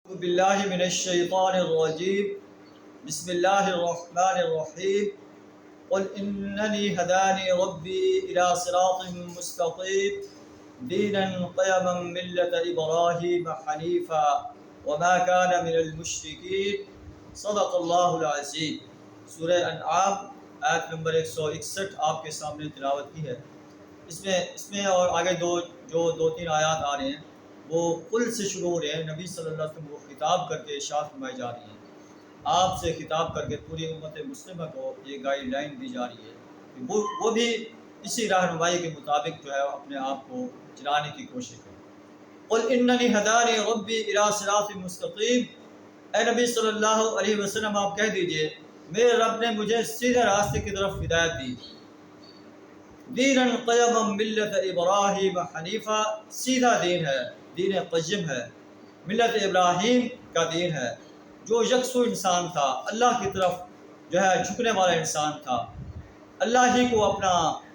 أعوذ بالله من الشيطان الرجيم بسم الله الرحمن الرحيم قل إنني هداني ربي إلى صراط مستقيم دينا قيما ملة إبراهيم حنيفا وما كان من المشركين صدق اللہ العظیم۔ سورہ انعام آیت نمبر 161 آپ کے سامنے تلاوت کی ہے۔ اس میں اور آگے دو تین آیات آ رہے ہیں، وہ قل سے شروع ہو رہے ہیں۔ نبی صلی اللہ علیہ وسلم کو خطاب کر کے ارشاد فرمائی جا رہی ہیں، آپ سے خطاب کر کے پوری امت مسلمہ کو یہ گائیڈ لائن دی جا رہی ہے کہ وہ بھی اسی رہنمائی کے مطابق جو ہے اپنے آپ کو چلانے کی کوشش کریں۔ قل اننی ہدانی ربی الی صراط مستقیم، اے نبی صلی اللہ علیہ وسلم آپ کہہ دیجئے میرے رب نے مجھے سیدھے راستے کی طرف ہدایت دی۔ دینا قیما ملت ابراہیم حنیفہ، سیدھا دین ہے، دین قیم ہے، ملت ابراہیم کا دین ہے، جو یکسو انسان تھا، اللہ کی طرف جو ہے جھکنے والا انسان تھا، اللہ ہی کو اپنا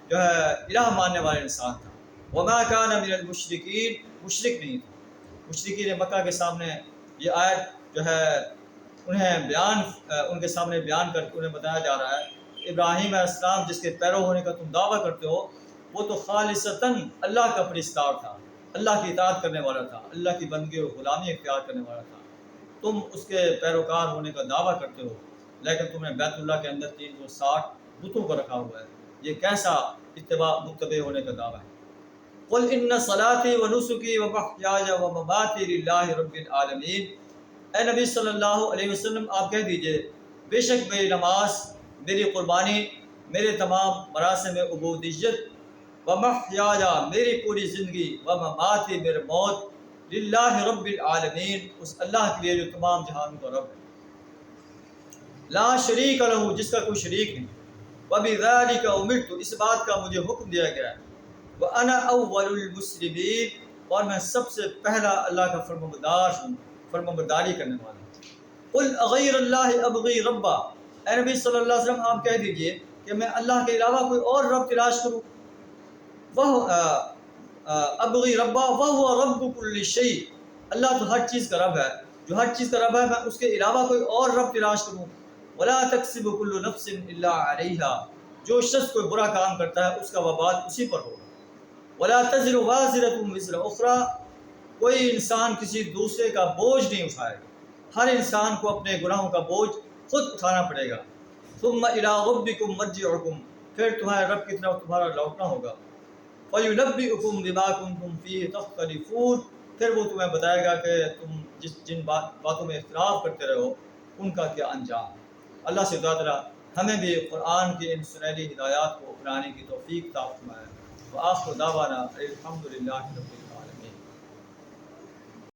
جو ہے الہ ماننے والا انسان تھا۔ وما کان من المشرکین، مشرک نہیں تھا۔ مشرکین مکہ کے سامنے یہ آیت جو ہے ان کے سامنے بیان کر کے انہیں بتایا جا رہا ہے ابراہیم علیہ السلام جس کے پیرو ہونے کا تم دعویٰ کرتے ہو، وہ تو خالصتاً اللہ کا پرستار تھا، اللہ کی اطاعت کرنے والا تھا، اللہ کی بندگی اور غلامی اختیار کرنے والا تھا۔ تم اس کے پیروکار ہونے کا دعویٰ کرتے ہو، لیکن تم نے بیت اللہ کے اندر 360 بتوں کو رکھا ہوا ہے۔ یہ کیسا متبع ہونے کا دعویٰ ہے؟ قل ان صلاتی و نسکی و محیای و مماتی للہ رب العالمین، اے نبی صلی اللہ علیہ وسلم آپ کہہ دیجئے بے شک میری نماز، میری قربانی، میرے تمام مراسم عبودیت، و محیای میری پوری زندگی، و مماتی میرے موت، للہ رب العالمین اس اللہ کے لیے جو تمام جہانوں کا رب ہے، لا شریک لہ جس کا کوئی شریک نہیں، وبذالک امرت اس بات کا مجھے حکم دیا گیا ہے، وانا اول المسلمین اور میں سب سے پہلا اللہ کا فرمانبردار ہوں، فرمانبرداری کرنے والا ہوں۔ قل اغیر اللہ ابغی ربا، اے نبی صلی اللہ علیہ وسلم آپ کہہ دیجئے کہ میں اللہ کے علاوہ کوئی اور رب تلاش کروں، وہ ابغی ربا وہو رب کل شیء، اللہ تو ہر چیز کا رب ہے، جو ہر چیز کا رب ہے، میں اس کے علاوہ کوئی اور رب تلاش کروں۔ ولا تکسب کل نفس الا علیہا، جو شخص کوئی برا کام کرتا ہے اس کا وبال اسی پر ہوگا۔ ولا تزر وازرۃ وزر اخری، کوئی انسان کسی دوسرے کا بوجھ نہیں اٹھائے گا، ہر انسان کو اپنے گناہوں کا بوجھ خود اٹھانا پڑے گا۔ ثم الی ربکم مرجعکم، پھر تمہارے رب کی طرف تمہارا لوٹنا ہوگا۔ فینبئکم بما کنتم فیہ تختلفون، پھر وہ تمہیں بتائے گا کہ تم جن باتوں میں اختلاف کرتے رہو ان کا کیا انجام۔ اللہ سے دعا تعالیٰ ہمیں بھی قرآن کی ان سنہری ہدایات کو اپنانے کی توفیق عطا فرمائے۔ وآخر دعوانا الحمد للہ رب العالمین۔